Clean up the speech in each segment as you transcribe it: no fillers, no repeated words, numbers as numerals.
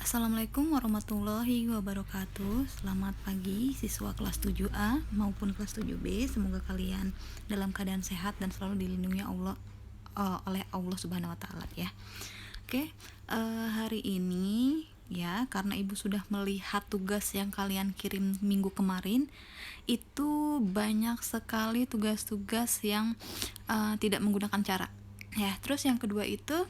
Assalamualaikum warahmatullahi wabarakatuh. Selamat pagi siswa kelas 7A maupun kelas 7B. Semoga kalian dalam keadaan sehat dan selalu dilindungi oleh Allah Subhanahu wa taala ya. Oke, hari ini ya, karena Ibu sudah melihat tugas yang kalian kirim minggu kemarin, itu banyak sekali tugas-tugas yang tidak menggunakan cara ya. Terus yang kedua itu,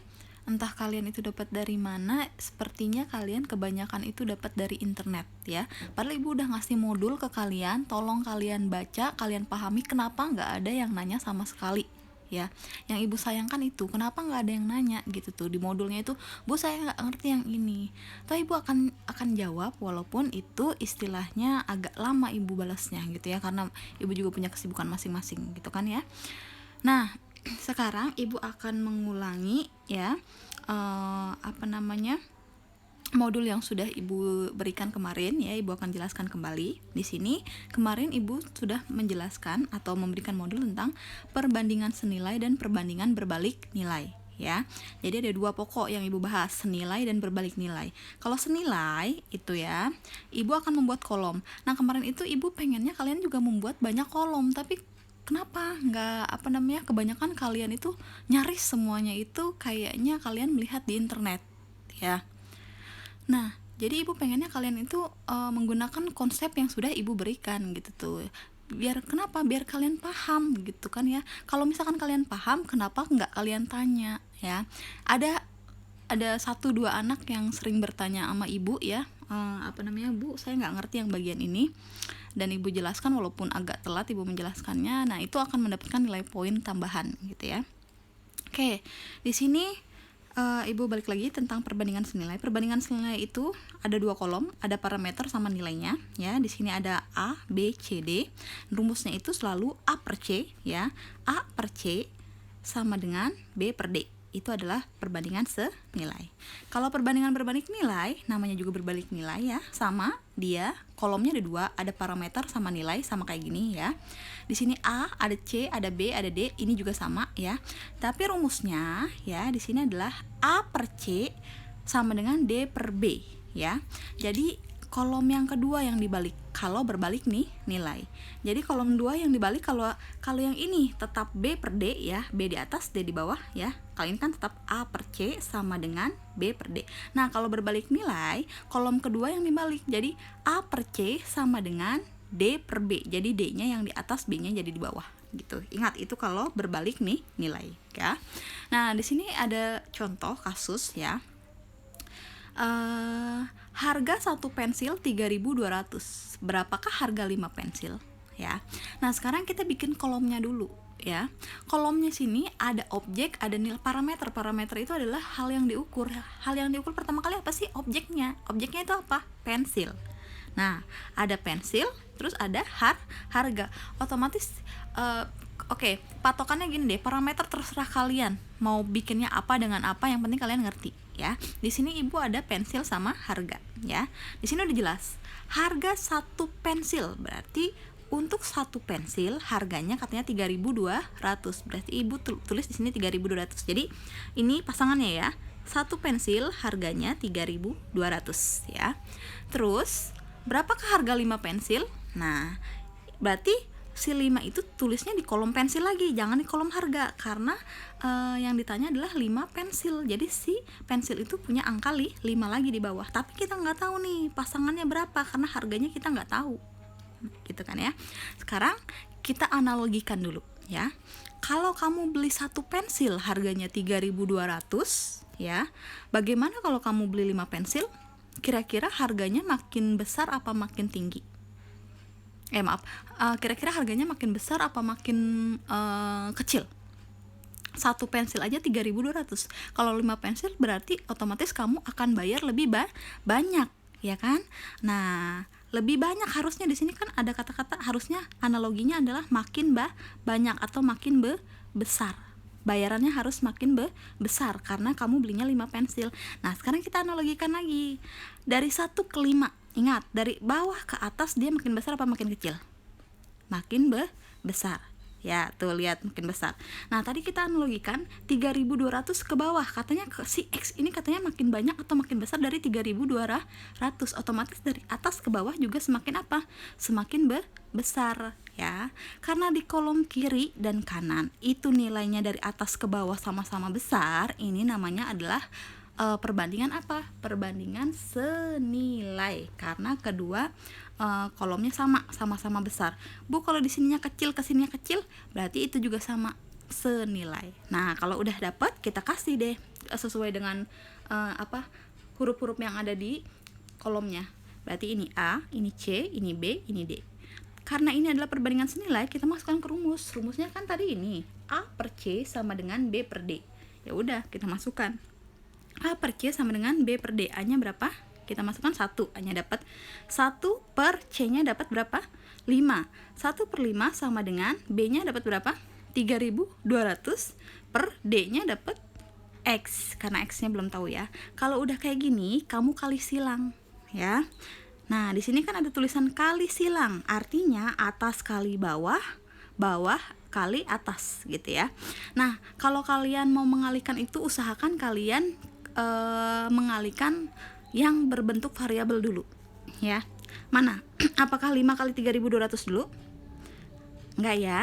entah kalian itu dapat dari mana, sepertinya kalian kebanyakan itu dapat dari internet ya. Padahal Ibu udah ngasih modul ke kalian, tolong kalian baca, kalian pahami. Kenapa nggak ada yang nanya sama sekali ya? Yang Ibu sayangkan itu kenapa nggak ada yang nanya gitu tuh di modulnya itu, Bu saya nggak ngerti yang ini. Tapi Ibu akan jawab, walaupun itu istilahnya agak lama Ibu balasnya gitu ya, karena Ibu juga punya kesibukan masing-masing gitu kan ya. Nah, sekarang Ibu akan mengulangi ya modul yang sudah Ibu berikan kemarin ya. Ibu akan jelaskan kembali di sini. Kemarin Ibu sudah menjelaskan atau memberikan modul tentang perbandingan senilai dan perbandingan berbalik nilai ya. Jadi ada dua pokok yang Ibu bahas, senilai dan berbalik nilai. Kalau senilai itu ya, Ibu akan membuat kolom. Nah, kemarin itu Ibu pengennya kalian juga membuat banyak kolom, tapi kenapa nggak kebanyakan kalian itu nyaris semuanya itu kayaknya kalian melihat di internet ya. Nah, jadi Ibu pengennya kalian itu menggunakan konsep yang sudah Ibu berikan gitu tuh. Biar kalian paham gitu kan ya. Kalau misalkan kalian paham, kenapa nggak kalian tanya ya. Ada 1-2 anak yang sering bertanya sama Ibu ya, Bu saya nggak ngerti yang bagian ini, dan Ibu jelaskan walaupun agak telat Ibu menjelaskannya. Nah, itu akan mendapatkan nilai poin tambahan gitu ya. Oke, di sini Ibu balik lagi tentang perbandingan senilai. Perbandingan senilai itu ada 2 kolom, ada parameter sama nilainya ya. Di sini ada A, B, C, D. Rumusnya itu selalu A per C ya. A per C sama dengan B per D. Itu adalah perbandingan senilai. Kalau perbandingan berbalik nilai, namanya juga berbalik nilai ya, sama dia kolomnya ada 2, ada parameter sama nilai, sama kayak gini ya. Di sini A, ada C, ada B, ada D, ini juga sama ya. Tapi rumusnya ya di sini adalah A per C sama dengan D per B ya. Jadi kolom yang kedua yang dibalik kalau berbalik nih nilai. Jadi kolom 2 yang dibalik kalau yang ini tetap B per D ya, B di atas D di bawah ya. Kalau ini kan tetap A per C sama dengan B per D. Nah, kalau berbalik nilai, kolom kedua yang dibalik. Jadi A per C sama dengan D per B. Jadi D-nya yang di atas, B-nya jadi di bawah gitu. Ingat, itu kalau berbalik nih nilai ya. Nah, di sini ada contoh kasus ya. Harga 1 pensil 3.200. Berapakah harga 5 pensil ya? Nah, sekarang kita bikin kolomnya dulu ya. Kolomnya sini ada objek, ada nilai parameter. Parameter itu adalah hal yang diukur. Hal yang diukur pertama kali apa sih? Objeknya. Objeknya itu apa? Pensil. Nah, ada pensil, terus ada harga. Otomatis Oke, patokannya gini deh, parameter terserah kalian mau bikinnya apa dengan apa, yang penting kalian ngerti ya. Di sini Ibu ada pensil sama harga ya. Di sini udah jelas. Harga 1 pensil, berarti untuk 1 pensil harganya katanya 3.200. Berarti Ibu tulis di sini 3.200. Jadi ini pasangannya ya. 1 pensil harganya 3.200 ya. Terus berapakah harga 5 pensil? Nah, berarti si 5 itu tulisnya di kolom pensil lagi, jangan di kolom harga, karena yang ditanya adalah 5 pensil. Jadi si pensil itu punya angka 5 lagi di bawah, tapi kita nggak tahu nih pasangannya berapa karena harganya kita nggak tahu gitu kan ya. Sekarang kita analogikan dulu ya. Kalau kamu beli 1 pensil harganya 3.200 ya, bagaimana kalau kamu beli 5 pensil? Kira-kira harganya makin besar apa makin tinggi? Kira-kira harganya makin besar apa makin kecil? 1 pensil aja 3.200. Kalau 5 pensil berarti otomatis kamu akan bayar lebih banyak, ya kan? Nah, lebih banyak harusnya di sini kan ada kata-kata harusnya analoginya adalah makin banyak atau makin besar. Bayarannya harus makin besar karena kamu belinya 5 pensil. Nah, sekarang kita analogikan lagi. Dari 1 ke 5. Ingat, dari bawah ke atas dia makin besar apa makin kecil? Makin besar Ya, tuh lihat makin besar. Nah, tadi kita analogikan 3.200 ke bawah. Katanya si X ini katanya makin banyak atau makin besar dari 3.200. Otomatis dari atas ke bawah juga semakin apa? Semakin besar ya. Karena di kolom kiri dan kanan itu nilainya dari atas ke bawah sama-sama besar, ini namanya adalah perbandingan apa? Perbandingan senilai karena kedua kolomnya sama-sama besar. Bu, kalau di sininya kecil ke sininya kecil, berarti itu juga sama senilai. Nah, kalau udah dapat kita kasih deh sesuai dengan huruf-huruf yang ada di kolomnya. Berarti ini A, ini C, ini B, ini D. Karena ini adalah perbandingan senilai, kita masukkan ke rumus. Rumusnya kan tadi ini A per C sama dengan B per D. Ya udah, kita masukkan. A per C sama dengan B per D. A-nya berapa? Kita masukkan 1. A-nya dapat 1 per C-nya dapat berapa? 5. 1 per 5 sama dengan B-nya dapat berapa? 3.200 per D-nya dapat X. Karena X-nya belum tahu ya. Kalau udah kayak gini, kamu kali silang ya. Nah, di sini kan ada tulisan kali silang. Artinya atas kali bawah, bawah kali atas gitu ya. Nah, kalau kalian mau mengalihkan itu, usahakan kalian mengalihkan yang berbentuk variabel dulu ya. Mana? Apakah 5 kali 3.200 dulu? Enggak ya,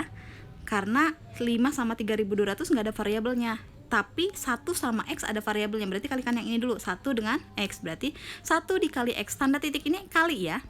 karena 5 sama 3.200 enggak ada variabelnya, tapi 1 sama X ada variabelnya. Berarti kalikan yang ini dulu, 1 dengan X. Berarti 1 dikali X, tanda titik ini kali ya.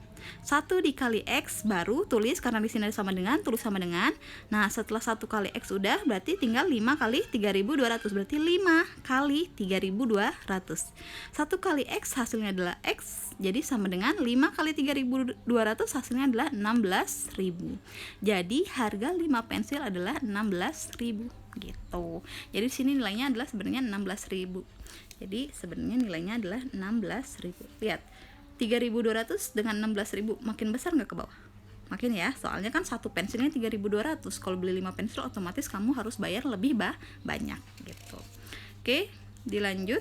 1 dikali X baru tulis, karena di sini ada sama dengan, tulis sama dengan. Nah, setelah 1 kali X udah, berarti tinggal 5 kali 3.200. Berarti 5 kali 3.200. 1 kali X hasilnya adalah X, jadi sama dengan 5 kali 3.200 hasilnya adalah 16.000. Jadi harga 5 pensil adalah 16.000 gitu. Jadi di sini nilainya adalah sebenarnya 16.000. Jadi sebenarnya nilainya adalah 16.000. Lihat, 3.200 dengan 16.000 makin besar nggak ke bawah? Makin ya, soalnya kan satu pensilnya 3.200. Kalau beli 5 pensil otomatis kamu harus bayar lebih banyak gitu. Oke, dilanjut.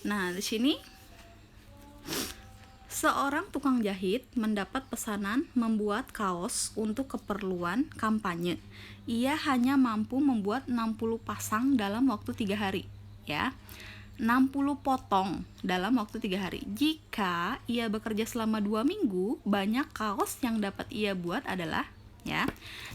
Nah, di sini seorang tukang jahit mendapat pesanan membuat kaos untuk keperluan kampanye. Ia hanya mampu membuat 60 pasang dalam waktu 3 hari ya. 60 potong dalam waktu 3 hari. Jika ia bekerja selama 2 minggu, banyak kaos yang dapat ia buat adalah ya.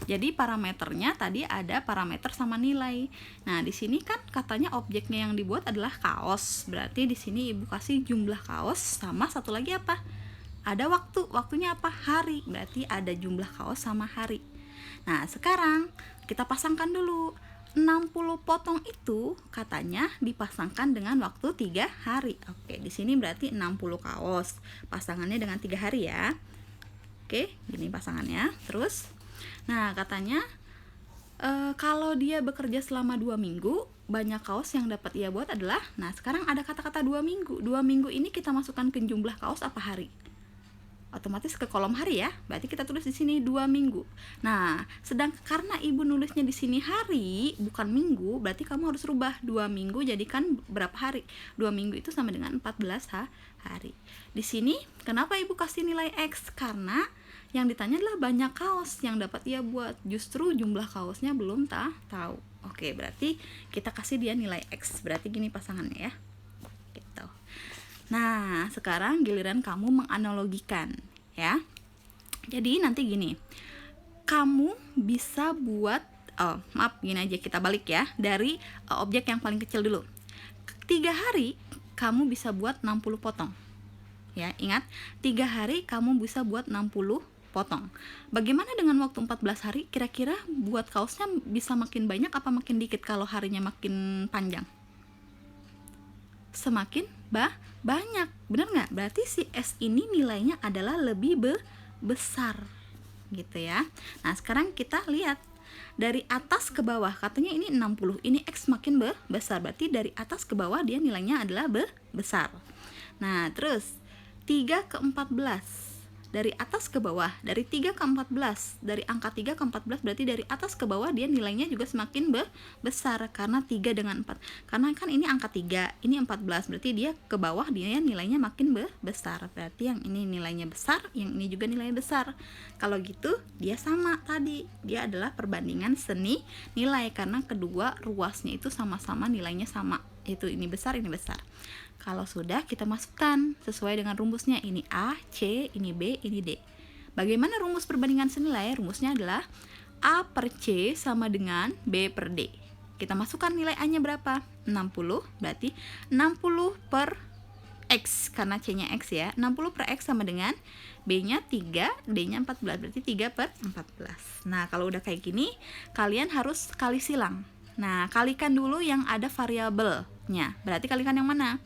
Jadi parameternya tadi ada parameter sama nilai. Nah, di sini kan katanya objeknya yang dibuat adalah kaos. Berarti di sini Ibu kasih jumlah kaos sama satu lagi apa? Ada waktu. Waktunya apa? Hari. Berarti ada jumlah kaos sama hari. Nah, sekarang kita pasangkan dulu. 60 potong itu katanya dipasangkan dengan waktu 3 hari. Oke, di sini berarti 60 kaos. Pasangannya dengan 3 hari ya. Oke, gini pasangannya. Terus, nah katanya kalau dia bekerja selama 2 minggu, banyak kaos yang dapat ia buat adalah, nah sekarang ada kata-kata 2 minggu. 2 minggu ini kita masukkan ke jumlah kaos apa hari? Otomatis ke kolom hari ya. Berarti kita tulis di sini 2 minggu. Nah, sedang karena Ibu nulisnya di sini hari bukan minggu, berarti kamu harus rubah 2 minggu jadikan berapa hari? 2 minggu itu sama dengan 14 hari. Di sini kenapa Ibu kasih nilai X? Karena yang ditanya adalah banyak kaos yang dapat ia buat. Justru jumlah kaosnya belum tahu. Oke, berarti kita kasih dia nilai X. Berarti gini pasangannya ya. Gitu. Nah, sekarang giliran kamu menganalogikan ya. Jadi nanti gini, kamu bisa buat, gini aja kita balik ya, dari objek yang paling kecil dulu. 3 hari kamu bisa buat 60 potong. Ya, ingat, 3 hari kamu bisa buat 60 potong. Bagaimana dengan waktu 14 hari? Kira-kira buat kaosnya bisa makin banyak apa makin dikit kalau harinya makin panjang? Semakin banyak, bener nggak? Berarti si S ini nilainya adalah lebih besar gitu ya. Nah, sekarang kita lihat dari atas ke bawah, katanya ini 60, ini X makin besar, berarti dari atas ke bawah dia nilainya adalah besar. Nah, terus 3 ke 14. dari atas ke bawah, dari 3 ke 14. Dari angka 3 ke 14 berarti dari atas ke bawah dia nilainya juga semakin besar karena 3 dengan 4. Karena kan ini angka 3, ini 14, berarti dia ke bawah dia nilainya makin besar. Berarti yang ini nilainya besar, yang ini juga nilainya besar. Kalau gitu dia sama tadi. Dia adalah perbandingan seni nilai karena kedua ruasnya itu sama-sama nilainya sama. Itu ini besar, ini besar. Kalau sudah, kita masukkan sesuai dengan rumusnya. Ini A, C, ini B, ini D. Bagaimana rumus perbandingan senilai? Rumusnya adalah A per C sama dengan B per D. Kita masukkan nilai A-nya berapa? 60, berarti 60 per X, karena C-nya X ya. 60 per X sama dengan B-nya 3, D-nya 14, berarti 3 per 14. Nah, kalau udah kayak gini, kalian harus kali silang. Nah, kalikan dulu yang ada variabelnya. Berarti kalikan yang mana?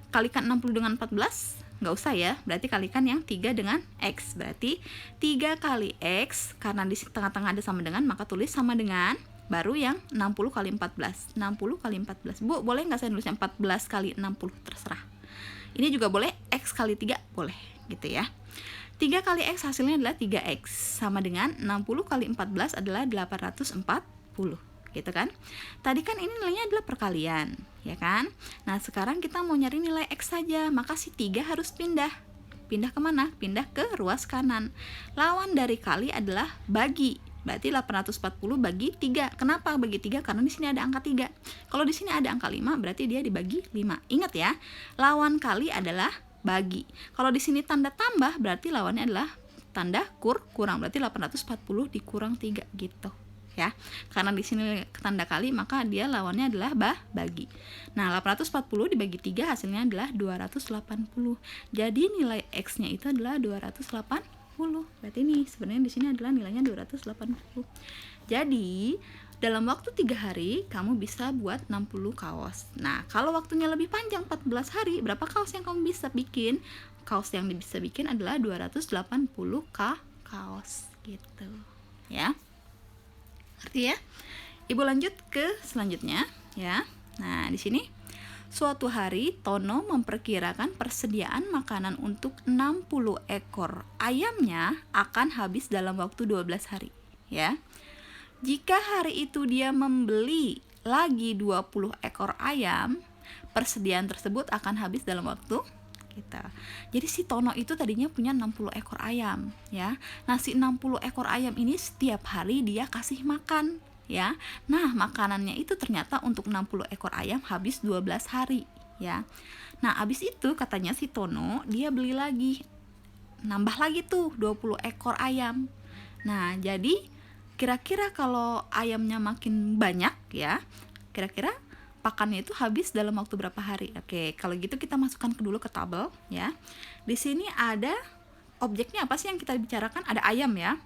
Kalikan 60 dengan 14? Nggak usah ya, berarti kalikan yang 3 dengan X. Berarti 3 kali X, karena di tengah-tengah ada sama dengan, maka tulis sama dengan, baru yang 60 kali 14. 60 kali 14. Bu, boleh nggak saya nulisnya 14 kali 60? Terserah. Ini juga boleh, X kali 3 boleh, gitu ya. 3 kali X hasilnya adalah 3X, sama dengan 60 kali 14 adalah 840. Gitu kan? Tadi kan ini nilainya adalah perkalian, ya kan? Nah, sekarang kita mau nyari nilai X saja, maka si 3 harus pindah. Pindah kemana? Pindah ke ruas kanan. Lawan dari kali adalah bagi. Berarti 840 bagi 3. Kenapa bagi 3? Karena di sini ada angka 3. Kalau di sini ada angka 5, berarti dia dibagi 5. Ingat ya, lawan kali adalah bagi. Kalau di sini tanda tambah, berarti lawannya adalah tanda kurang. Berarti 840 dikurang 3 gitu. Ya, karena di sini tanda kali, maka dia lawannya adalah bagi. Nah, 840 dibagi 3 hasilnya adalah 280. Jadi nilai X-nya itu adalah 280. Berarti ini sebenarnya di sini adalah nilainya 280. Jadi, dalam waktu 3 hari kamu bisa buat 60 kaos. Nah, kalau waktunya lebih panjang 14 hari, berapa kaos yang kamu bisa bikin? Kaos yang bisa bikin adalah 280 kaos gitu. Ya. Ngerti ya? Ibu lanjut ke selanjutnya ya. Nah, di sini suatu hari Tono memperkirakan persediaan makanan untuk 60 ekor ayamnya akan habis dalam waktu 12 hari ya. Jika hari itu dia membeli lagi 20 ekor ayam, persediaan tersebut akan habis dalam waktu kita. Jadi si Tono itu tadinya punya 60 ekor ayam ya. Nah, si 60 ekor ayam ini setiap hari dia kasih makan ya. Nah, makanannya itu ternyata untuk 60 ekor ayam habis 12 hari ya. Nah, habis itu katanya si Tono dia beli lagi, nambah lagi tuh 20 ekor ayam. Nah, jadi kira-kira kalau ayamnya makin banyak ya, kira-kira pakannya itu habis dalam waktu berapa hari? Oke, kalau gitu kita masukkan dulu ke tabel ya. Di sini ada objeknya apa sih yang kita bicarakan? Ada ayam ya.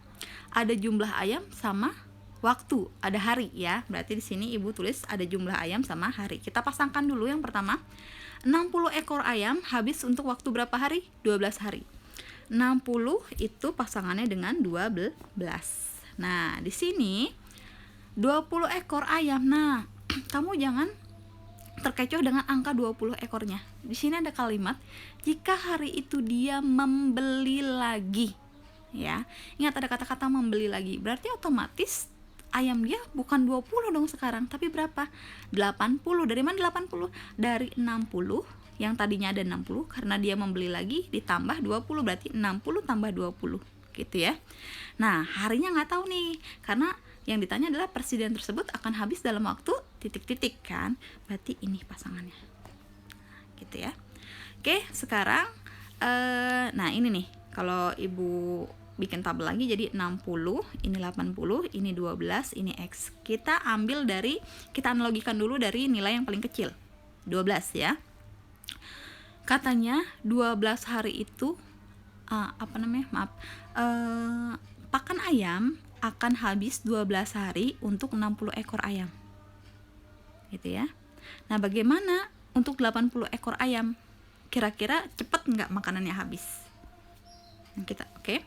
Ada jumlah ayam sama waktu, ada hari ya. Berarti di sini Ibu tulis ada jumlah ayam sama hari. Kita pasangkan dulu yang pertama. 60 ekor ayam habis untuk waktu berapa hari? 12 hari. 60 itu pasangannya dengan 12. Nah, di sini 20 ekor ayam. Nah, kamu jangan terkecoh dengan angka 20 ekornya. Di sini ada kalimat jika hari itu dia membeli lagi. Ya. Ingat ada kata-kata membeli lagi. Berarti otomatis ayam dia bukan 20 dong sekarang, tapi berapa? 80. Dari mana 80? Dari 60 yang tadinya ada 60 karena dia membeli lagi ditambah 20, berarti 60 tambah 20 gitu ya. Nah, harinya nggak tahu nih karena yang ditanya adalah persediaan tersebut akan habis dalam waktu titik-titik kan, berarti ini pasangannya gitu ya. Oke, sekarang nah ini nih kalau Ibu bikin tabel lagi jadi 60, ini 80, ini 12, ini X. Kita ambil dari, kita analogikan dulu dari nilai yang paling kecil 12 ya. Katanya 12 hari itu pakan ayam akan habis 12 hari untuk 60 ekor ayam gitu ya. Nah, bagaimana untuk 80 ekor ayam? Kira-kira cepat nggak makanannya habis? Kita oke.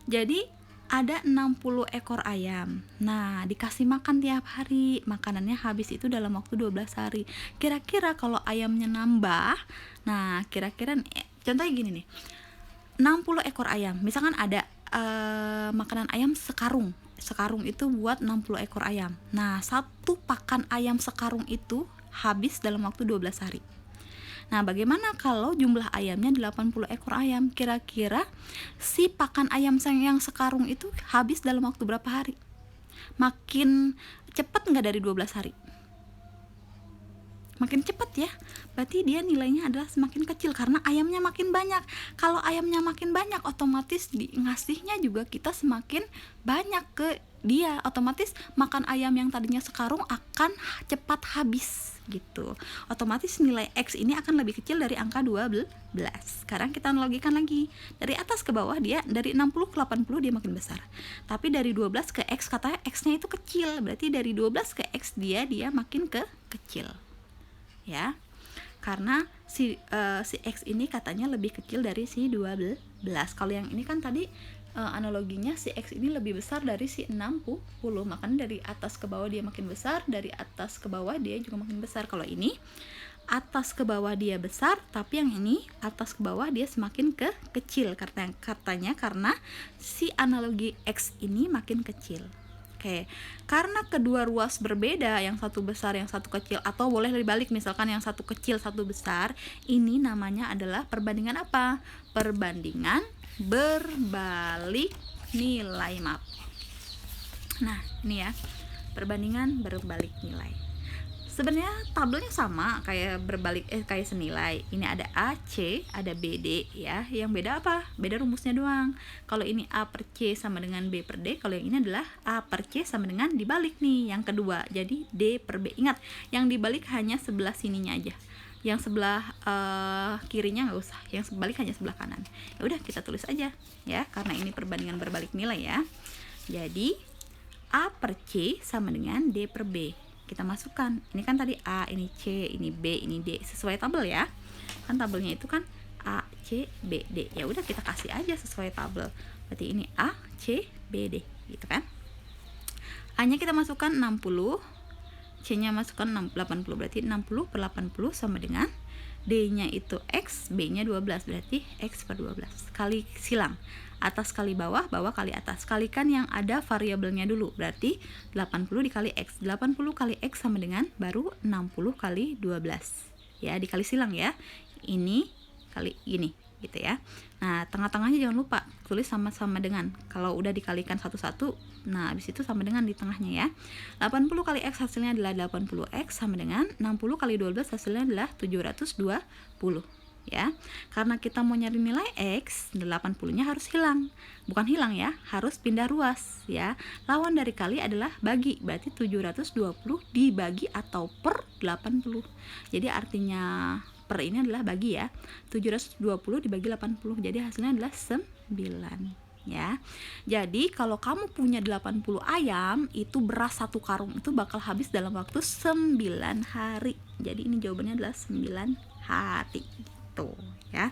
Jadi ada 60 ekor ayam. Nah, dikasih makan tiap hari, makanannya habis itu dalam waktu 12 hari. Kira-kira kalau ayamnya nambah, nah kira-kira contohnya gini nih. 60 ekor ayam. Misalkan ada makanan ayam sekarung. Sekarung itu buat 60 ekor ayam. Nah, satu pakan ayam sekarung itu habis dalam waktu 12 hari. Nah, bagaimana kalau jumlah ayamnya 80 ekor ayam? Kira-kira si pakan ayam yang sekarung itu habis dalam waktu berapa hari? Makin cepat nggak dari 12 hari? Makin cepat ya. Berarti dia nilainya adalah semakin kecil karena ayamnya makin banyak. Kalau ayamnya makin banyak, otomatis ngasihnya juga kita semakin banyak ke dia. Otomatis makan ayam yang tadinya sekarung akan cepat habis gitu. Otomatis nilai X ini akan lebih kecil dari angka 12. Sekarang kita analogikan lagi. Dari atas ke bawah dia dari 60 ke 80 dia makin besar. Tapi dari 12 ke X katanya X-nya itu kecil. Berarti dari 12 ke X dia makin kecil. Ya. Karena si X ini katanya lebih kecil dari si 12. Kalau yang ini kan tadi analoginya si X ini lebih besar dari si 60. Makanya dari atas ke bawah dia makin besar, dari atas ke bawah dia juga makin besar. Kalau ini atas ke bawah dia besar, tapi yang ini atas ke bawah dia semakin kecil katanya karena si analogi X ini makin kecil. Oke, karena kedua ruas berbeda, yang satu besar, yang satu kecil, atau boleh dibalik, misalkan yang satu kecil, satu besar, ini namanya adalah perbandingan apa? Perbandingan berbalik nilai, maaf. Nah, ini ya, perbandingan berbalik nilai. Sebenarnya tabelnya sama kayak kayak senilai. Ini ada AC, ada BD ya. Yang beda apa? Beda rumusnya doang. Kalau ini A per C sama dengan B per D, kalau yang ini adalah A per C sama dengan dibalik nih yang kedua. Jadi D per B. Ingat, yang dibalik hanya sebelah sininya aja. Yang sebelah kirinya nggak usah. Yang sebalik hanya sebelah kanan. Ya udah kita tulis aja ya, karena ini perbandingan berbalik nilai ya. Jadi A per C sama dengan D per B. Kita masukkan, ini kan tadi A, ini C, ini B, ini D, sesuai tabel ya. Kan tabelnya itu kan A, C, B, D. Ya udah kita kasih aja sesuai tabel. Berarti ini A, C, B, D, gitu kan. A-nya kita masukkan 60, C-nya masukkan 80, berarti 60 per 80 sama dengan D-nya itu X, B-nya 12, berarti X per 12. Kali silang. Atas kali bawah, bawah kali atas. Kalikan yang ada variabelnya dulu. Berarti 80 dikali X. 80 kali X sama dengan baru 60 kali 12. Ya, dikali silang ya. Ini kali ini gitu ya. Nah, tengah-tengahnya jangan lupa tulis sama-sama dengan. Kalau udah dikalikan satu-satu, nah habis itu sama dengan di tengahnya ya. 80 kali X hasilnya adalah 80X sama dengan 60 kali 12 hasilnya adalah 720. Ya, karena kita mau nyari nilai X, 80-nya harus hilang. Bukan hilang ya, harus pindah ruas ya. Lawan dari kali adalah bagi, berarti 720 dibagi atau per 80. Jadi artinya per ini adalah bagi ya. 720 dibagi 80. Jadi hasilnya adalah 9 ya. Jadi kalau kamu punya 80 ayam, itu beras satu karung itu bakal habis dalam waktu 9 hari. Jadi ini jawabannya adalah 9 hari. Ya.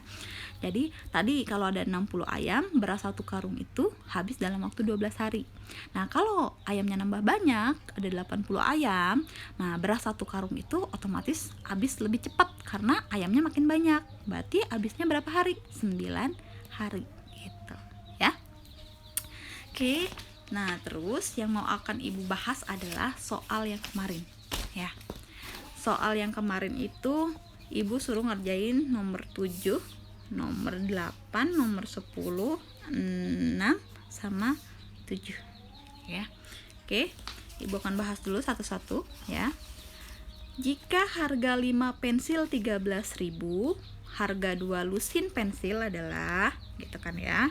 Jadi tadi kalau ada 60 ayam, beras satu karung itu habis dalam waktu 12 hari. Nah, kalau ayamnya nambah banyak, ada 80 ayam, nah beras satu karung itu otomatis habis lebih cepat karena ayamnya makin banyak. Berarti habisnya berapa hari? 9 hari gitu, ya. Oke. Nah, terus yang mau akan Ibu bahas adalah soal yang kemarin, ya. Soal yang kemarin itu Ibu suruh ngerjain nomor 7, nomor 8, nomor 10, 6, sama 7 ya. Oke, Ibu akan bahas dulu satu-satu ya. Jika harga 5 pensil 13.000, harga 2 lusin pensil adalah gitu kan ya.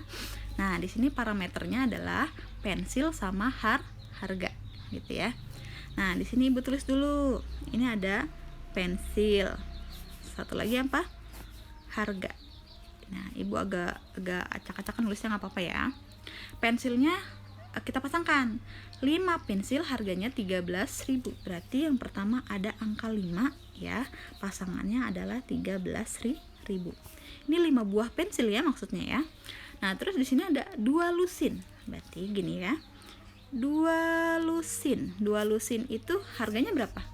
Nah, di sini parameternya adalah pensil sama harga gitu ya. Nah, di sini Ibu tulis dulu. Ini ada pensil. Satu lagi apa? Harga. Nah, Ibu agak acak-acakan nulisnya nggak apa-apa ya. Pensilnya kita pasangkan. 5 pensil harganya 13.000. Berarti yang pertama ada angka 5 ya. Pasangannya adalah 13.000. Ini 5 buah pensil ya maksudnya ya. Nah, terus di sini ada 2 lusin. Berarti gini ya. 2 lusin. 2 lusin itu harganya berapa?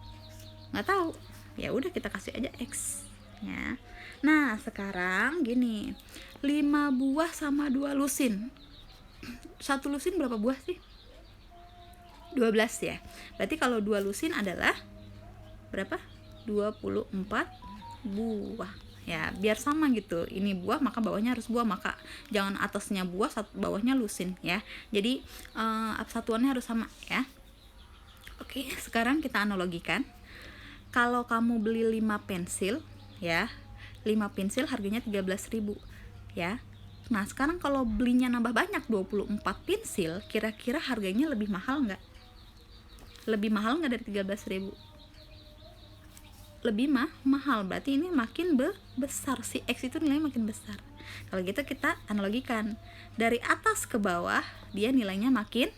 Nggak tahu. Ya udah kita kasih aja X. ya. Nah, sekarang gini. 5 buah sama 2 lusin. Satu lusin berapa buah sih? 12 ya. Berarti kalau 2 lusin adalah berapa? 24 buah. Ya, biar sama gitu. Ini buah maka bawahnya harus buah, maka jangan atasnya buah, bawahnya lusin ya. Jadi satuannya harus sama ya. Oke, sekarang kita analogikan. Kalau kamu beli 5 pensil ya. 5 pensil harganya 13.000 ya. Nah, sekarang kalau belinya nambah banyak 24 pensil, kira-kira harganya lebih mahal nggak? Lebih mahal nggak dari 13.000? Lebih mahal, berarti ini makin besar, si X itu nilainya makin besar. Kalau gitu kita analogikan, dari atas ke bawah dia nilainya makin,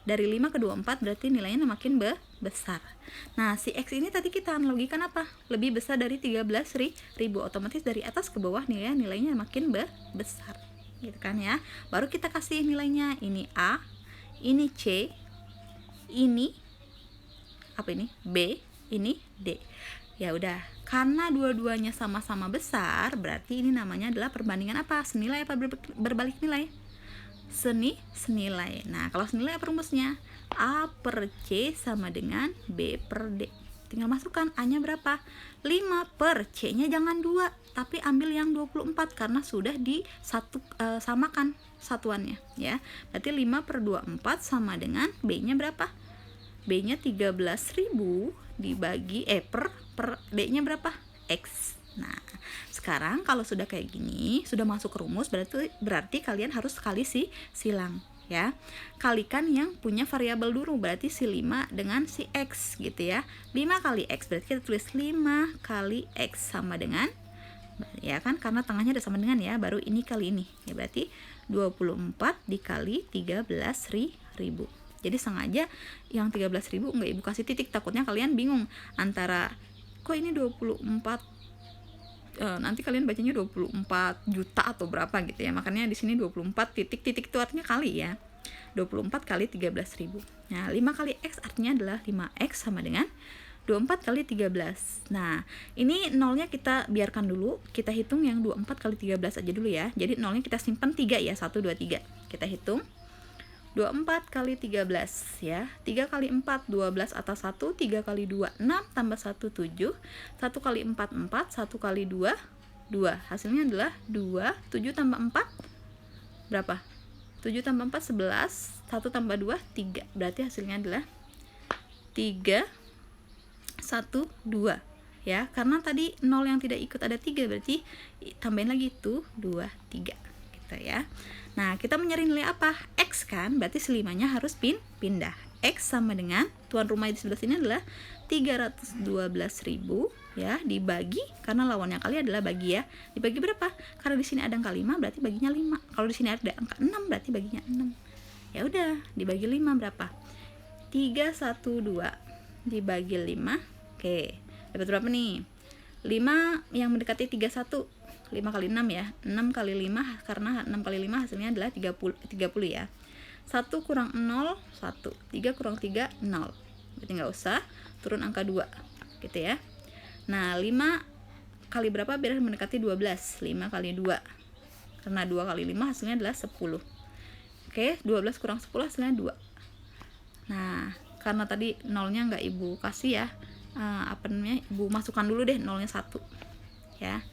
dari 5 ke 24 berarti nilainya makin besar. Nah, si X ini tadi kita analogikan apa? Lebih besar dari 13.000, otomatis dari atas ke bawah nilainya makin besar, gitu kan ya. Baru kita kasih nilainya, ini A, ini C, ini apa ini? B, ini D. Ya udah, karena dua-duanya sama-sama besar, berarti ini namanya adalah perbandingan apa? Senilai apa berbalik nilai? Senilai. Nah, kalau senilai apa rumusnya? A per C sama dengan B per D. Tinggal masukkan, A-nya berapa? 5 per C-nya jangan 2, tapi ambil yang 24 karena sudah samakan satuannya ya. Berarti 5 per 24 sama dengan B-nya berapa? B-nya 13.000 dibagi per D-nya berapa? X. Nah, sekarang kalau sudah kayak gini, sudah masuk rumus, berarti kalian harus kali silang ya. Kalikan yang punya variabel dulu, berarti si 5 dengan si X gitu ya. 5 kali X berarti kita tulis 5 kali X sama dengan, ya kan, karena tengahnya ada sama dengan ya, baru ini kali ini ya, berarti 24 dikali 13.000. Jadi sengaja yang 13.000 enggak ibu kasih titik, takutnya kalian bingung antara kok ini 24, nanti kalian bacanya 24 juta atau berapa gitu ya. Makanya di sini 24 titik itu artinya kali ya. 24 kali 13.000. Nah, 5 kali X artinya adalah 5X sama dengan 24 kali 13. Nah, ini nolnya kita biarkan dulu. Kita hitung yang 24 kali 13 aja dulu ya. Jadi nolnya kita simpan 3 ya. 1, 2, 3. Kita hitung 24 kali 13 ya. 3 kali 4 12 atas 1, 3 kali 2 6 tambah 1 7. 1 kali 4 4, 1 kali 2 2. Hasilnya adalah 2, 7 tambah 4 berapa? 7 tambah 4 11, 1 tambah 2 3. Berarti hasilnya adalah 3 1 2 ya. Karena tadi 0 yang tidak ikut ada 3, berarti tambahin lagi itu 2 3 gitu ya. Nah, kita mencari nilai apa? X kan, berarti selimanya harus pindah. X sama dengan, tuan rumah di sebelah sini adalah 312.000 ya, dibagi, karena lawannya kali adalah bagi ya. Dibagi berapa? Karena di sini ada angka 5, berarti baginya 5. Kalau di sini ada angka 6, berarti baginya 6. Ya udah, dibagi 5 berapa? 312 dibagi 5. Oke, dapat berapa nih? 5 yang mendekati 31. 5 kali 6 ya, 6 kali 5, karena 6 kali 5 hasilnya adalah 30 ya. 1 kurang 0, 1. 3 kurang 3, 0. Berarti nggak usah, turun angka 2 gitu ya. Nah, 5 kali berapa biar mendekati 12? 5 kali 2. Karena 2 kali 5 hasilnya adalah 10. Oke, 12 kurang 10 hasilnya 2. Nah, karena tadi nolnya nggak ibu kasih ya, ibu masukkan dulu deh nolnya 1 ya.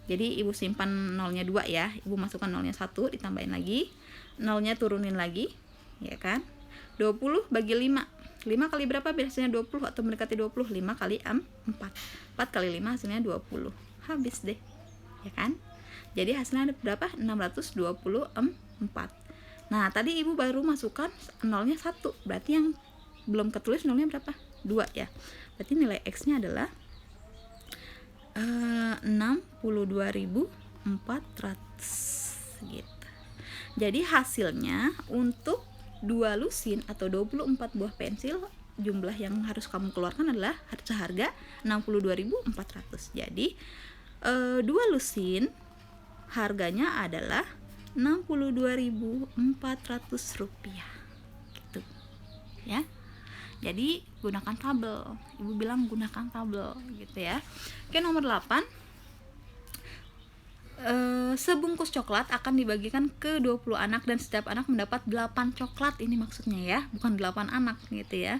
Jadi ibu simpan nolnya 2 ya, ibu masukkan nolnya 1, ditambahin lagi, nolnya turunin lagi ya kan. 20 bagi 5, 5 kali berapa biasanya 20 atau mendekati 20? 5 kali 4, 4 kali 5 hasilnya 20, habis deh ya kan. Jadi hasilnya ada berapa? 624. Nah, tadi ibu baru masukkan nolnya 1, berarti yang belum ketulis nolnya berapa? 2 ya. Berarti nilai X nya adalah 62.400 gitu. Jadi hasilnya untuk 2 lusin atau 24 buah pensil, jumlah yang harus kamu keluarkan adalah seharga 62.400. Jadi 2 lusin harganya adalah 62.400 rupiah gitu ya. Jadi gunakan tabel, ibu bilang gunakan tabel gitu ya. Oke, nomor 8, sebungkus coklat akan dibagikan ke 20 anak dan setiap anak mendapat 8 coklat. Ini maksudnya ya, bukan 8 anak gitu ya.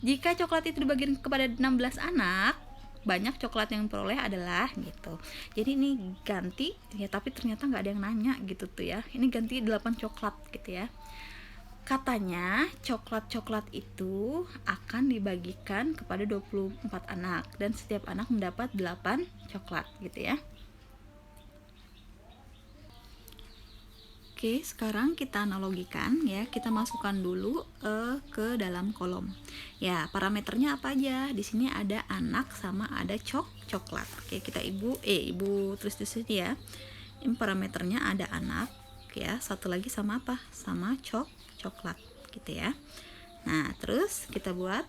Jika coklat itu dibagikan kepada 16 anak, banyak coklat yang diperoleh adalah gitu. Jadi ini ganti ya, tapi ternyata nggak ada yang nanya gitu tuh ya. Ini ganti 8 coklat gitu ya. Katanya coklat-coklat itu akan dibagikan kepada 24 anak dan setiap anak mendapat 8 coklat gitu ya. Oke, sekarang kita analogikan ya. Kita masukkan dulu ke dalam kolom. Ya, parameternya apa aja? Di sini ada anak sama ada coklat. Oke, kita ibu tulis di sini ya. Ini parameternya ada anak ya. Satu lagi sama apa? Sama coklat gitu ya. Nah, terus kita buat,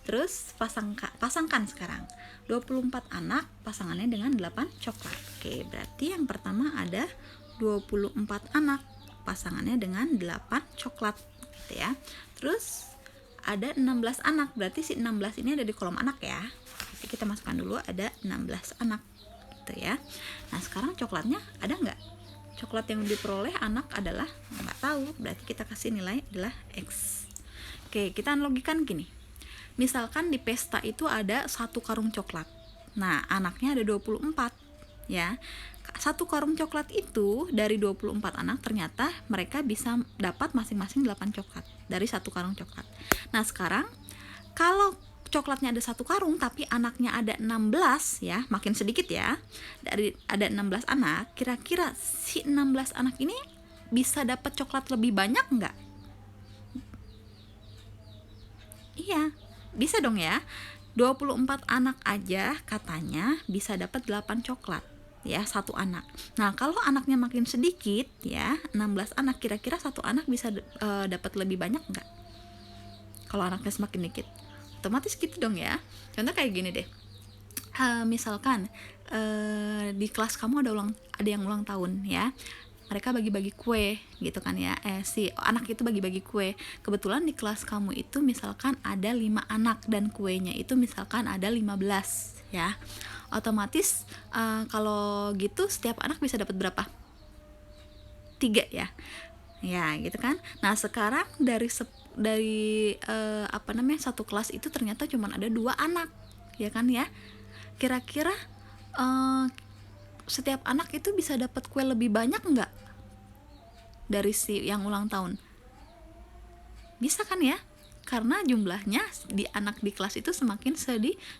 terus pasangkan sekarang 24 anak pasangannya dengan 8 coklat. Oke, berarti yang pertama ada 24 anak pasangannya dengan 8 coklat gitu ya. Terus ada 16 anak, berarti si 16 ini ada di kolom anak ya. Jadi kita masukkan dulu ada 16 anak gitu ya. Nah, sekarang coklatnya ada nggak? Coklat yang diperoleh anak adalah nggak tahu, berarti kita kasih nilai adalah X. Oke, kita analogikan gini. Misalkan di pesta itu ada 1 karung coklat. Nah, anaknya ada 24 ya. 1 karung coklat itu dari 24 anak ternyata mereka bisa dapat masing-masing 8 coklat dari 1 karung coklat. Nah, sekarang kalau coklatnya ada 1 karung tapi anaknya ada 16 ya, makin sedikit ya. Dari ada 16 anak, kira-kira si 16 anak ini bisa dapat coklat lebih banyak enggak? Iya, bisa dong ya. 24 anak aja katanya bisa dapat 8 coklat ya, 1 anak. Nah, kalau anaknya makin sedikit ya, 16 anak, kira-kira 1 anak bisa dapat lebih banyak enggak? Kalau anaknya semakin dikit, otomatis gitu dong ya. Contoh kayak gini deh. Misalkan di kelas kamu ada yang ulang tahun ya. Mereka bagi-bagi kue gitu kan ya. Si anak itu bagi-bagi kue. Kebetulan di kelas kamu itu misalkan ada 5 anak dan kuenya itu misalkan ada 15 ya. Otomatis kalau gitu setiap anak bisa dapat berapa? 3 ya. Ya, gitu kan. Nah, sekarang dari satu kelas itu ternyata cuma ada 2 anak, ya kan ya. Kira-kira setiap anak itu bisa dapat kue lebih banyak enggak dari si yang ulang tahun? Bisa kan ya? Karena jumlahnya di anak di kelas itu semakin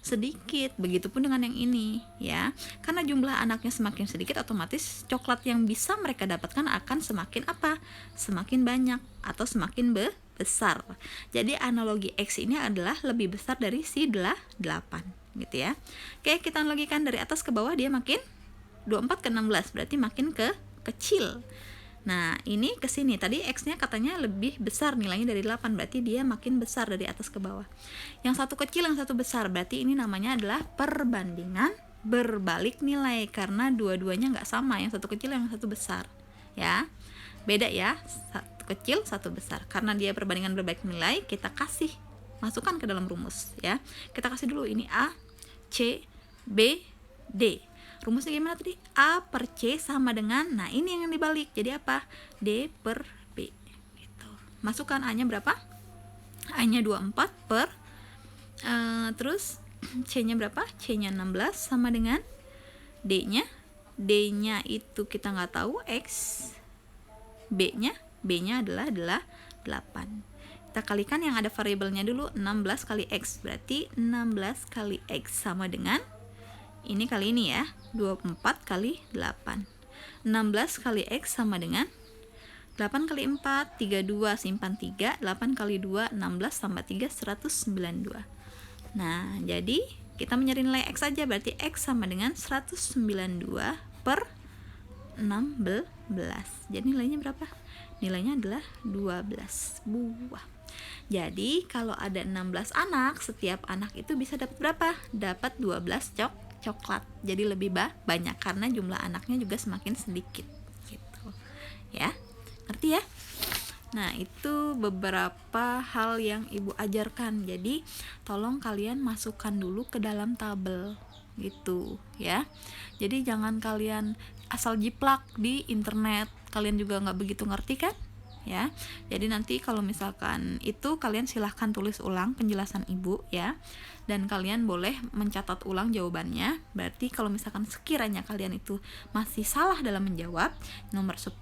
sedikit. Begitupun dengan yang ini ya. Karena jumlah anaknya semakin sedikit, otomatis coklat yang bisa mereka dapatkan akan semakin apa? Semakin banyak atau semakin besar. Jadi analogi X ini adalah lebih besar dari si 8 gitu ya. Oke, kita analogikan dari atas ke bawah, dia makin 24 ke 16, berarti makin kecil. Nah, ini ke sini. Tadi X-nya katanya lebih besar nilainya dari 8, berarti dia makin besar dari atas ke bawah. Yang satu kecil, yang satu besar, berarti ini namanya adalah perbandingan berbalik nilai, karena dua-duanya nggak sama, yang satu kecil, yang satu besar. Ya, beda ya, satu kecil, satu besar. Karena dia perbandingan berbalik nilai, kita kasih, masukkan ke dalam rumus ya. Kita kasih dulu ini A, C, B, D. Rumusnya gimana tadi? A per C sama dengan, nah ini yang dibalik, jadi apa? D per B gitu. Masukkan A nya berapa? A nya 24 per terus C nya berapa? C nya 16 sama dengan D nya itu kita nggak tahu, X. B nya adalah 8. Kita kalikan yang ada variabelnya dulu, 16 kali X, berarti 16 kali X sama dengan ini kali ini ya, 24 kali 8. 16 kali X sama dengan 8 kali 4, 32, simpan 3, 8 kali 2, 16 tambah 3, 192. Nah, jadi kita mencari nilai X saja, berarti X sama dengan 192 per 16. Jadi nilainya berapa? Nilainya adalah 12 buah. Jadi kalau ada 16 anak, setiap anak itu bisa dapat berapa? Dapat 12 coklat. Jadi lebih banyak karena jumlah anaknya juga semakin sedikit gitu. Ya. Ngerti ya? Nah, itu beberapa hal yang Ibu ajarkan. Jadi, tolong kalian masukkan dulu ke dalam tabel gitu ya. Jadi jangan kalian asal jiplak di internet, kalian juga nggak begitu ngerti kan ya. Jadi nanti kalau misalkan itu kalian silahkan tulis ulang penjelasan ibu ya, dan kalian boleh mencatat ulang jawabannya. Berarti kalau misalkan sekiranya kalian itu masih salah dalam menjawab, nomor 10,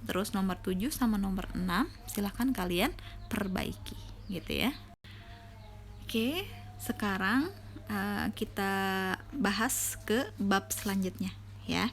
terus nomor 7 sama nomor 6 silahkan kalian perbaiki gitu ya. Oke, sekarang kita bahas ke bab selanjutnya ya.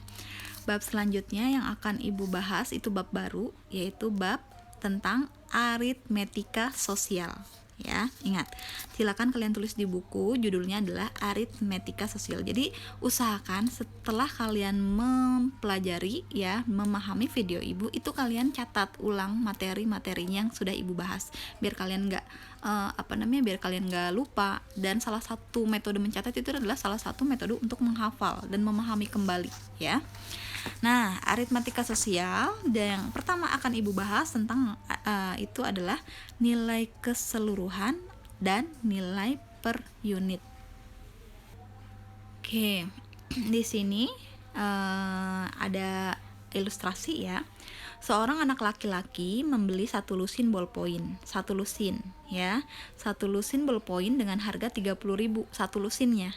Bab selanjutnya yang akan ibu bahas itu bab baru, yaitu bab tentang aritmetika sosial ya. Ingat, silakan kalian tulis di buku, judulnya adalah aritmetika sosial. Jadi usahakan setelah kalian mempelajari ya, memahami video ibu, itu kalian catat ulang materi-materinya yang sudah ibu bahas, biar kalian nggak biar kalian nggak lupa. Dan salah satu metode mencatat itu adalah salah satu metode untuk menghafal dan memahami kembali ya. Nah, aritmatika sosial, dan yang pertama akan ibu bahas tentang itu adalah nilai keseluruhan dan nilai per unit. Oke, di sini ada ilustrasi ya. Seorang anak laki-laki membeli satu lusin ballpoint, satu lusin ballpoint dengan harga 30.000 satu lusinnya.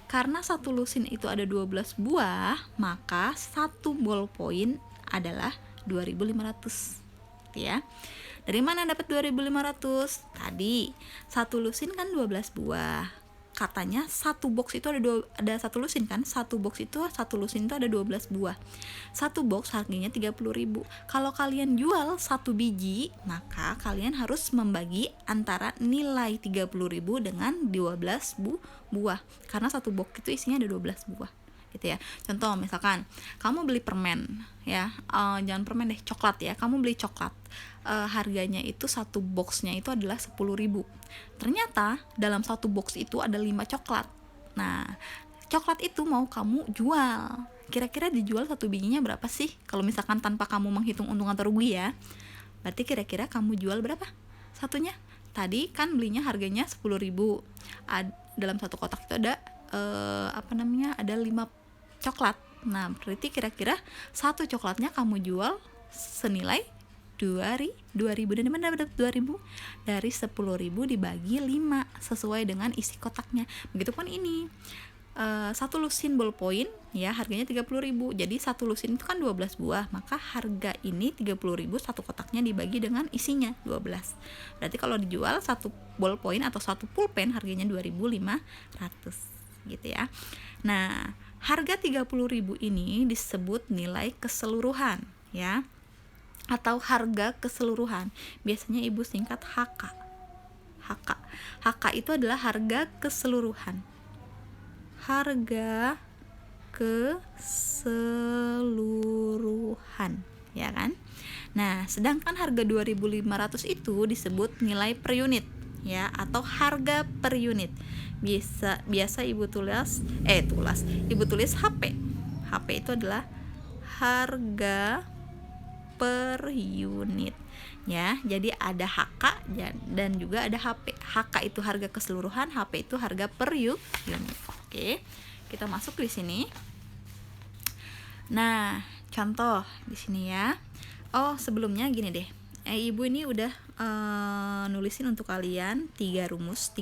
Karena satu lusin itu ada 12 buah, maka satu ballpoint adalah 2.500 ya. Dari mana dapat 2.500? Tadi satu lusin kan 12 buah. Katanya satu box itu ada satu lusin kan? Satu lusin itu ada 12 buah. Satu box harganya 30.000. Kalau kalian jual satu biji, maka kalian harus membagi antara nilai 30.000 dengan 12 buah. Karena satu box itu isinya ada 12 buah. Gitu ya. Contoh misalkan kamu beli permen ya, jangan permen deh, coklat ya. Kamu beli coklat, harganya itu satu boxnya itu adalah 10.000. Ternyata dalam satu box itu ada 5 coklat. Nah, coklat itu mau kamu jual, kira-kira dijual satu bijinya berapa sih? Kalau misalkan tanpa kamu menghitung untung atau rugi ya, berarti kira-kira kamu jual berapa satunya? Tadi kan belinya harganya 10.000. Dalam satu kotak itu ada ada 5 coklat. Nah, berarti kira-kira satu coklatnya kamu jual senilai 2.000. Dan mana dapat 2.000? Dari 10.000 dibagi 5 sesuai dengan isi kotaknya. Begitupun ini. Satu lusin ballpoint ya, harganya 30.000. Jadi satu lusin itu kan 12 buah, maka harga ini 30.000, satu kotaknya dibagi dengan isinya 12. Berarti kalau dijual satu ballpoint atau satu pulpen harganya 2.500 gitu ya. Nah, harga 30.000 ini disebut nilai keseluruhan ya, atau harga keseluruhan. Biasanya ibu singkat HK. HK itu adalah harga keseluruhan. Harga keseluruhan ya kan. Nah, sedangkan harga 2.500 itu disebut nilai per unit ya, atau harga per unit. Biasa ibu tulis HP. HP itu adalah harga per unit ya. Jadi ada HK dan juga ada HP. HK itu harga keseluruhan, HP itu harga per unit. Oke, kita masuk di sini. Nah, contoh di sini ya. Oh, sebelumnya gini deh. Ibu ini udah nulisin untuk kalian 3 rumus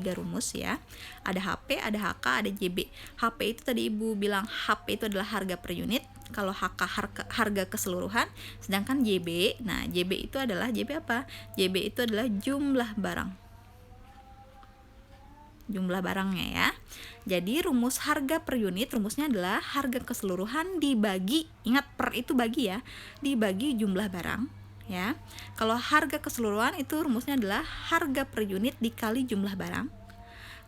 ya. Ada HP, ada HK, ada JB. HP itu tadi ibu bilang HP itu adalah harga per unit. Kalau HK harga keseluruhan, sedangkan JB, nah JB itu adalah apa? JB itu adalah jumlah barangnya ya. Jadi rumus harga per unit, rumusnya adalah harga keseluruhan dibagi, ingat per itu bagi ya, dibagi jumlah barang ya. Kalau harga keseluruhan itu rumusnya adalah harga per unit dikali jumlah barang.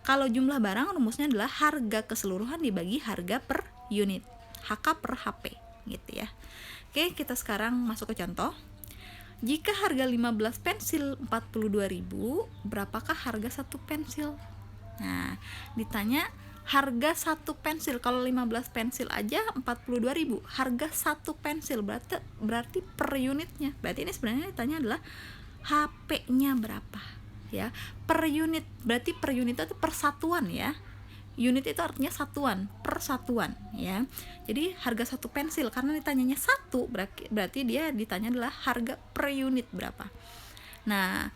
Kalau jumlah barang rumusnya adalah harga keseluruhan dibagi harga per unit, HK per HP gitu ya. Oke, kita sekarang masuk ke contoh. Jika harga 15 pensil 42.000, berapakah harga satu pensil? Nah, ditanya harga satu pensil. Kalau 15 pensil aja 42.000, harga satu pensil berarti per unitnya. Berarti ini sebenarnya ditanya adalah HP-nya berapa ya. Per unit, berarti per unit itu persatuan ya. Unit itu artinya satuan, persatuan ya. Jadi harga satu pensil, karena ditanyanya satu, berarti dia ditanya adalah harga per unit berapa. Nah,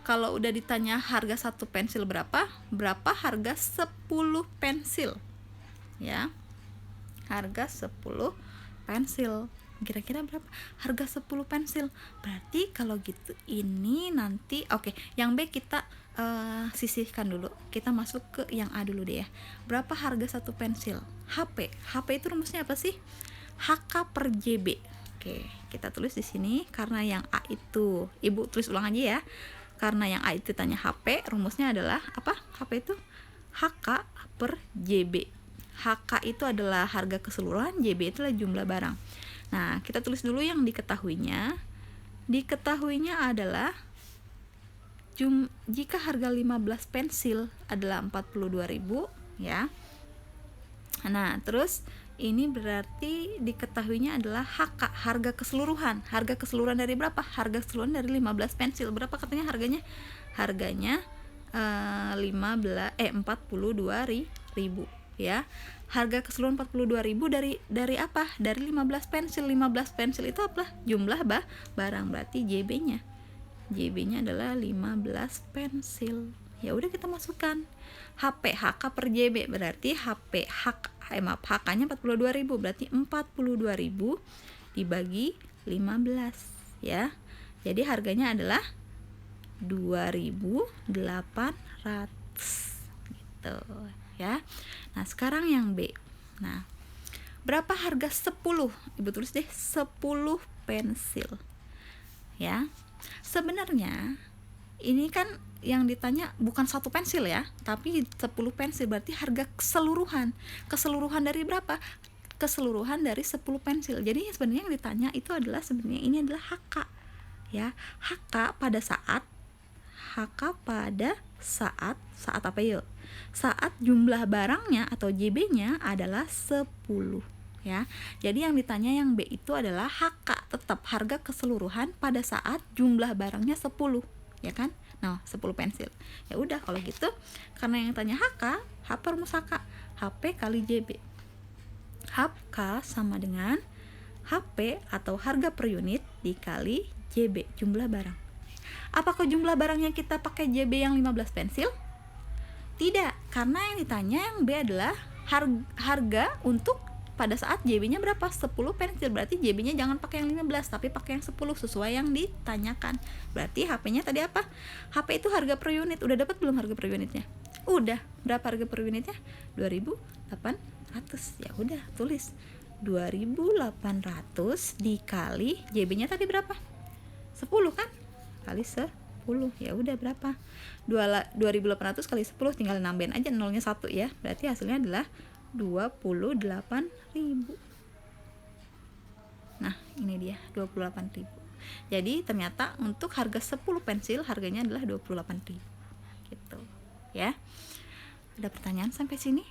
kalau udah ditanya harga satu pensil berapa harga 10 pensil ya. Harga 10 pensil. Kira-kira berapa harga 10 pensil? Berarti kalau gitu ini nanti yang B kita sisihkan dulu. Kita masuk ke yang A dulu deh ya. Berapa harga satu pensil? HP itu rumusnya apa sih? HK per JB. Oke, kita tulis di sini karena yang A itu, Ibu tulis ulang aja ya. Karena yang A itu tanya HP, rumusnya adalah apa? HP itu HK per JB. HK itu adalah harga keseluruhan, JB itu adalah jumlah barang. Nah, kita tulis dulu yang diketahuinya. Diketahuinya adalah jika harga 15 pensil adalah 42.000 ya. Nah, terus ini berarti diketahuinya adalah HK, harga keseluruhan. Harga keseluruhan dari berapa? Harga keseluruhan dari 15 pensil. Berapa katanya harganya? Harganya 42.000 ya. Harga keseluruhan 42.000 dari apa? Dari 15 pensil. 15 pensil itu apa? Jumlah barang, berarti JB-nya adalah 15 pensil. Ya udah kita masukkan HK per JB, berarti HK-nya 42.000, berarti 42.000 dibagi 15 ya. Jadi harganya adalah 2.800 gitu ya. Nah, sekarang yang B. Nah, berapa harga 10? Ibu tulis deh 10 pensil ya. Sebenarnya ini kan yang ditanya bukan satu pensil ya, tapi 10 pensil, berarti harga keseluruhan dari berapa? Keseluruhan dari 10 pensil. Jadi sebenarnya yang ditanya itu adalah sebenarnya ini adalah HK ya. HK pada saat apa yuk? Saat jumlah barangnya atau JB-nya adalah 10 ya. Jadi yang ditanya yang B itu adalah HK, tetap harga keseluruhan pada saat jumlah barangnya 10 ya kan. Nah, 10 pensil. Ya udah kalau gitu, karena yang tanya HK, rumus HK, HP kali JB. HK sama dengan HP atau harga per unit dikali JB, jumlah barang. Apakah jumlah barangnya kita pakai JB yang 15 pensil? Tidak, karena yang ditanya yang B adalah harga untuk pada saat JB-nya berapa? 10 pensil. Berarti JB-nya jangan pakai yang 15, tapi pakai yang 10 sesuai yang ditanyakan. Berarti HP-nya tadi apa? HP itu harga per unit. Udah dapat belum harga per unitnya? Udah. Berapa harga per unitnya? 2.800. Ya udah, tulis 2.800 dikali JB-nya tadi berapa? 10 kan? Kali 10. Ya udah berapa? 2.800 kali 10, tinggal nambahin aja nolnya 1 ya. Berarti hasilnya adalah 28.000. Nah, ini dia 28.000. Jadi ternyata untuk harga 10 pensil harganya adalah 28.000. Gitu. Ya. Ada pertanyaan sampai sini?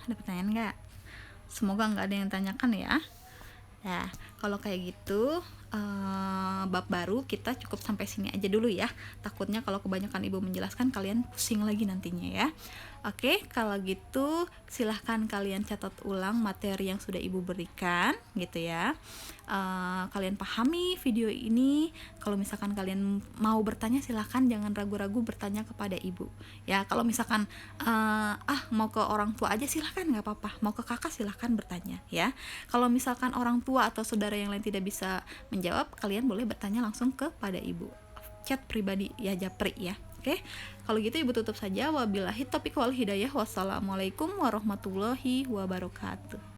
Ada pertanyaan enggak? Semoga enggak ada yang tanyakan ya. Nah, kalau kayak gitu bab baru kita cukup sampai sini aja dulu ya. Takutnya kalau kebanyakan ibu menjelaskan kalian pusing lagi nantinya ya. Oke, kalau gitu silahkan kalian catat ulang materi yang sudah ibu berikan gitu ya. Kalian pahami video ini. Kalau misalkan kalian mau bertanya, silahkan jangan ragu-ragu bertanya kepada ibu ya. Kalau misalkan mau ke orang tua aja silahkan, nggak apa-apa. Mau ke kakak silahkan bertanya ya. Kalau misalkan orang tua atau saudara yang lain tidak bisa menjawab, kalian boleh bertanya langsung kepada ibu, chat pribadi ya, japri ya. Oke, kalau gitu ibu tutup saja. Wabillahi taufiq wal hidayah. Wassalamualaikum warahmatullahi wabarakatuh.